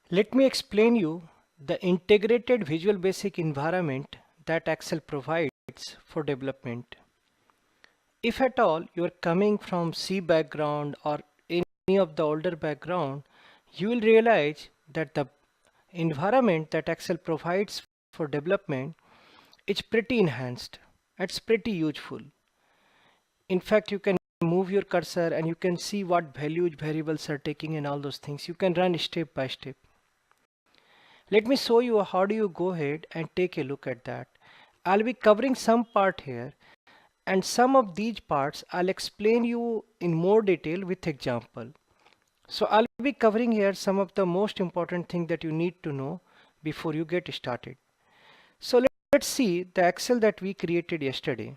Let me explain you the integrated Visual Basic environment that Excel provides for development. If at all you are coming from C background or any of the older background, you will realize that the environment that Excel provides for development is pretty enhanced. It's pretty useful. In fact, you can move your cursor and you can see what values variables are taking and all those things. You can run step by step. Let me show you how do you go ahead and take a look at that. I'll be covering some part here, and some of these parts I'll explain you in more detail with example. So I'll be covering here some of the most important things that you need to know before you get started. So let's see the Excel that we created yesterday.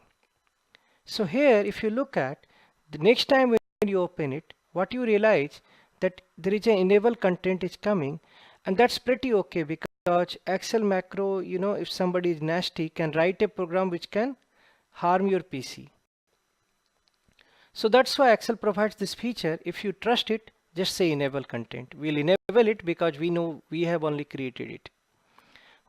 So here, if you look at the next time when you open it, what you realize that there is an enable content is coming, and that's pretty okay because Excel macro, if somebody is nasty, can write a program which can harm your PC. So that's why Excel provides this feature. If you trust it, just say enable content. We'll enable it because we know we have only created it.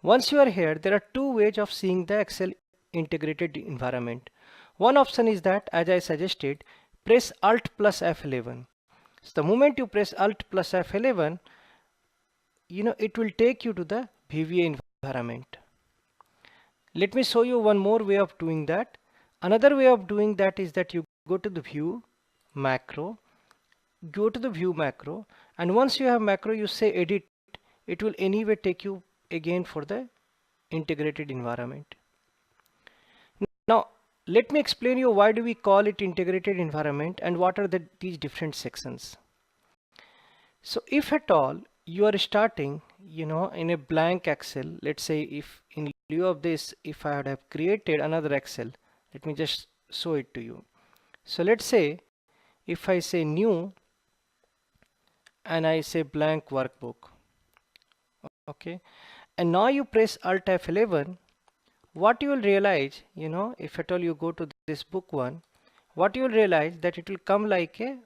Once you are here, there are two ways of seeing the Excel integrated environment. One option is that, as I suggested, press Alt plus F11. So the moment you press Alt plus F11, it will take you to the VBA environment. Let me show you one more way of doing that. Another way of doing that is that you go to the view macro, and once you have macro, you say edit. It will anyway take you again for the integrated environment. Now let me explain you why do we call it integrated environment and what are these different sections. So if at all you are starting in a blank Excel, let's say if in lieu of this, if I would have created another Excel, let me just show it to you. So let's say if I say new and I say blank workbook, okay, and now you press Alt F11, what you will realize, if at all you go to this book one, what you will realize that it will come like a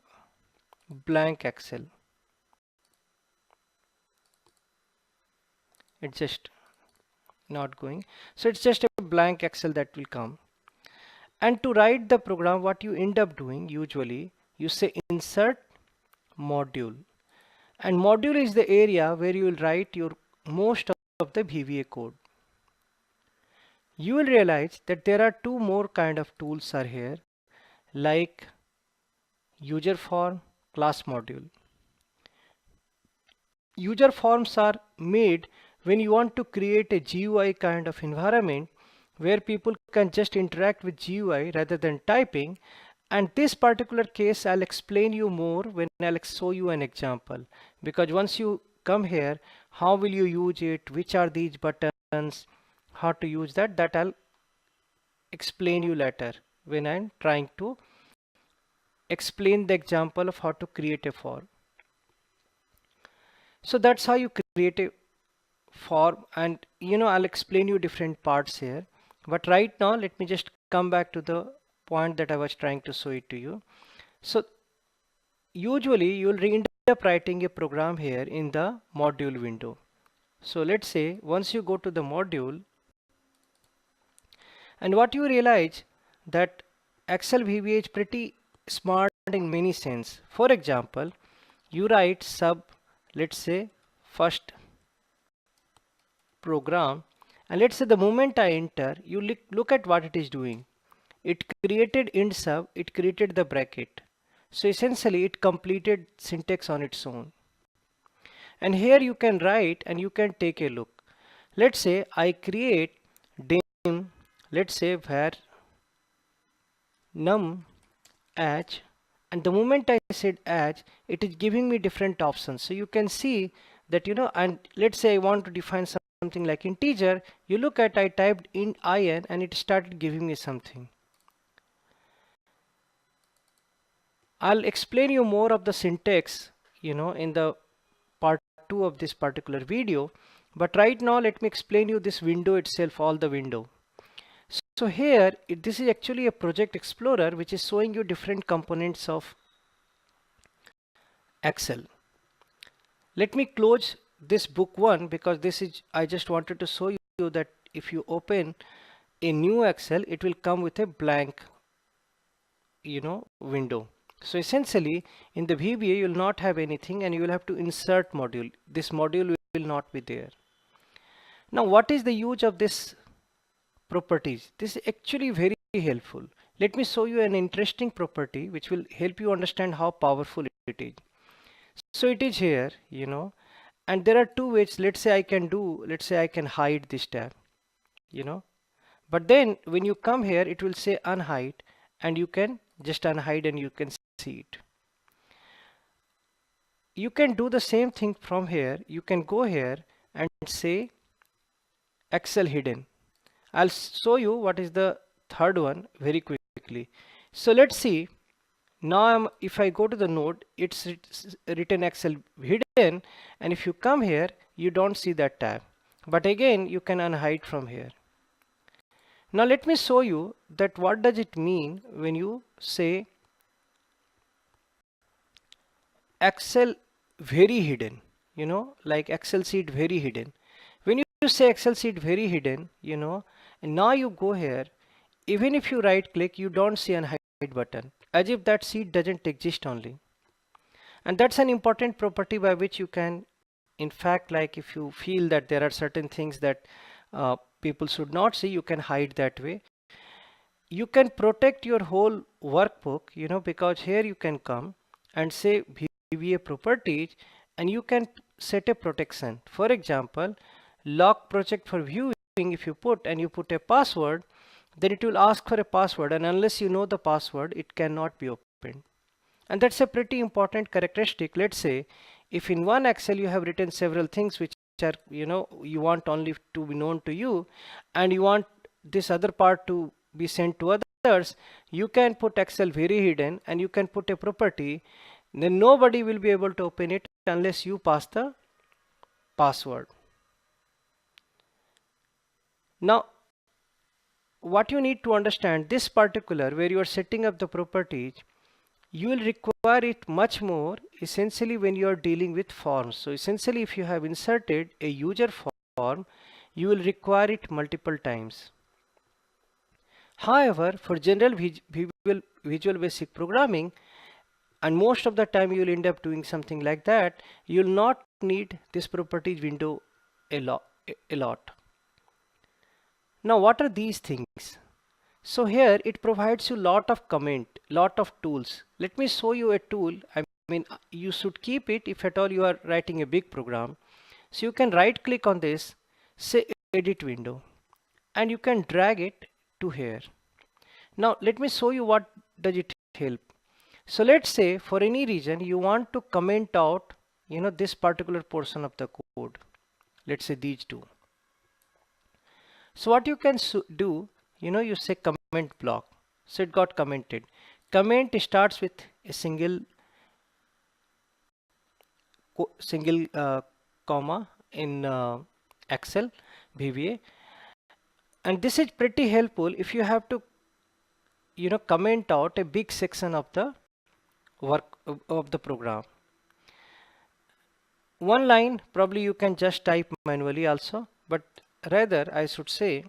blank Excel. It's just not going. So it's just a blank Excel that will come. And to write the program, what you end up doing usually, you say insert module. And module is the area where you will write your most of the VBA code. You will realize that there are two more kind of tools are here, like user form, class module. User forms are made when you want to create a GUI kind of environment where people can just interact with GUI rather than typing. And this particular case I'll explain you more when I'll show you an example, because once you come here, how will you use it, which are these buttons, how to use that I'll explain you later when I'm trying to explain the example of how to create a form. So that's how you create a form, and I'll explain you different parts here, but right now let me just come back to the point that I was trying to show it to you. So usually you will end up writing a program here in the module window. So let's say once you go to the module, and what you realize that Excel VBA is pretty smart in many sense. For example, you write sub, let's say first program, and let's say the moment I enter, you look at what it is doing. It created int sub, it created the bracket. So essentially it completed syntax on its own. And here you can write and you can take a look. Let's say I create dim, let's say var num edge, and the moment I said edge, it is giving me different options. So you can see that, and let's say I want to define something like integer, you look at, I typed in in and it started giving me something. I'll explain you more of the syntax, in the part 2 of this particular video, but right now let me explain you this window itself, all the window. So here, this is actually a project explorer which is showing you different components of Excel. Let me close this book one, because this is, I just wanted to show you that if you open a new Excel, it will come with a blank, window. So essentially in the VBA you will not have anything and you will have to insert module. This module will not be there. Now what is the use of this properties? This is actually very helpful. Let me show you an interesting property which will help you understand how powerful it is. So it is here, and there are two ways. Let's say I can hide this tab, but then when you come here it will say unhide, and you can just unhide and you can see it. You can do the same thing from here. You can go here and say Excel hidden. I'll show you what is the third one very quickly. So let's see. Now if I go to the node, it's written Excel hidden, and if you come here you don't see that tab, but again you can unhide from here. Now let me show you that what does it mean when you say Excel very hidden, like Excel sheet very hidden. When you say Excel sheet very hidden, and now you go here, even if you right click, you don't see unhide button, as if that sheet doesn't exist only. And that's an important property by which you can, in fact, like if you feel that there are certain things that people should not see, you can hide that way. You can protect your whole workbook, because here you can come and say VBA properties, and you can set a protection. For example, lock project for viewing, if you put a password, then it will ask for a password, and unless you know the password, it cannot be opened. And that's a pretty important characteristic. Let's say if in one Excel you have written several things which are, you want only to be known to you, and you want this other part to be sent to others, you can put Excel very hidden and you can put a property. Then nobody will be able to open it unless you pass the password. Now what you need to understand, this particular where you are setting up the properties, you will require it much more essentially when you are dealing with forms. So essentially if you have inserted a user form, you will require it multiple times. However, for general visual basic programming, and most of the time you will end up doing something like that, you will not need this properties window a lot. Now what are these things? So here it provides you lot of tools. Let me show you a tool. I mean, you should keep it if at all you are writing a big program. So you can right click on this, say edit window, and you can drag it to here. Now let me show you what does it help. So let's say for any reason you want to comment out, this particular portion of the code. Let's say these two. So what you can do, you say comment block. So it got commented. Comment starts with a single comma in Excel VBA, and this is pretty helpful if you have to comment out a big section of the work of the program. One line probably you can just type manually also, but rather I should say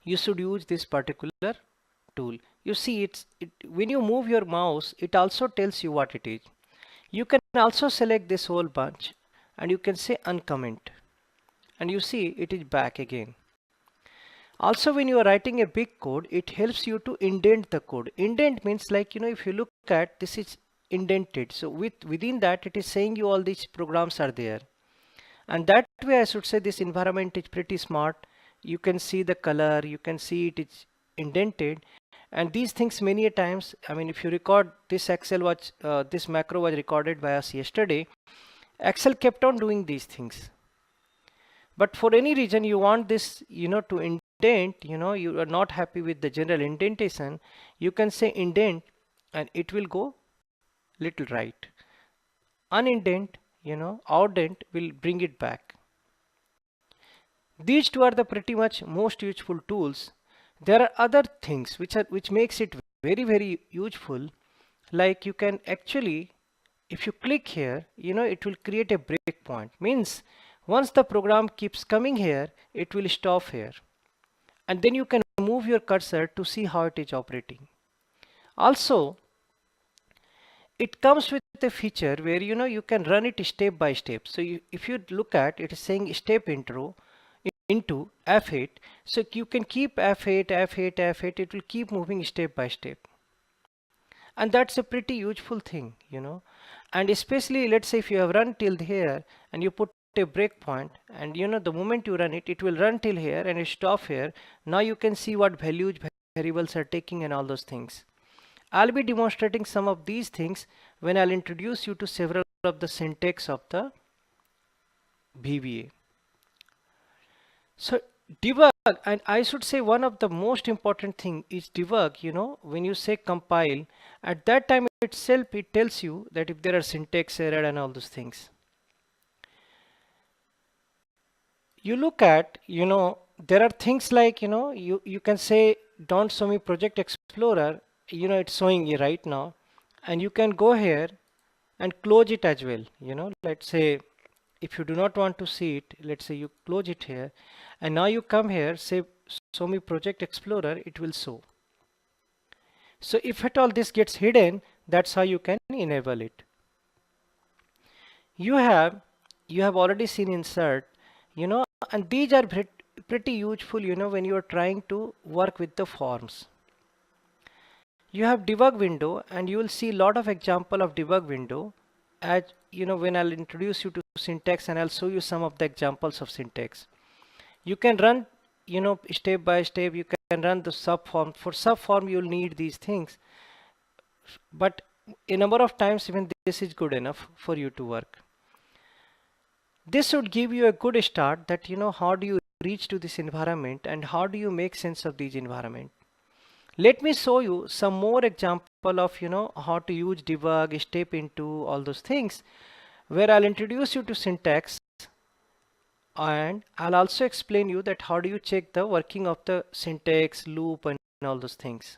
you should use this particular tool. You see when you move your mouse, it also tells you what it is. You can also select this whole bunch and you can say uncomment, and you see it is back again. Also when you are writing a big code, it helps you to indent the code. Indent means like, if you look at this, is indented. So within that it is saying you all these programs are there. And that way I should say this environment is pretty smart. You can see the color, you can see it is indented, and these things many a times, I mean, if you record this this macro was recorded by us yesterday. Excel kept on doing these things, but for any reason you want this to indent, you are not happy with the general indentation, you can say indent and it will go little right. Unindent, outdent will bring it back. These two are the pretty much most useful tools. There are other things which makes it very useful, like you can actually if you click here, it will create a breakpoint. Means once the program keeps coming here, it will stop here. And then you can move your cursor to see how it is operating. Also, it comes with a feature where you can run it step by step. So if you look at it is saying step intro into F8. So you can keep F8, F8, F8. It will keep moving step by step. And that's a pretty useful thing, and especially let's say if you have run till here and you put a breakpoint, and the moment you run it, it will run till here and it stop here. Now you can see what values variables are taking and all those things. I'll be demonstrating some of these things when I'll introduce you to several of the syntax of the VBA. So debug, and I should say one of the most important thing is debug. When you say compile, at that time itself it tells you that if there are syntax error and all those things. You look at, there are things like, you can say don't show me project explorer, it's showing you right now, and you can go here and close it as well. Let's say if you do not want to see it, let's say you close it here, and now you come here, say show me project explorer, it will show. So if at all this gets hidden, that's how you can enable it. You have already seen insert, and these are pretty useful, when you are trying to work with the forms. You have debug window, and you will see a lot of example of debug window, as when I'll introduce you to syntax, and I'll show you some of the examples of syntax. You can run step by step. You can run the subform. For subform you'll need these things, but a number of times even this is good enough for you to work. This would give you a good start that how do you reach to this environment and how do you make sense of these environment. Let me show you some more example of how to use debug, step into all those things, where I'll introduce you to syntax, and I'll also explain you that how do you check the working of the syntax, loop, and all those things.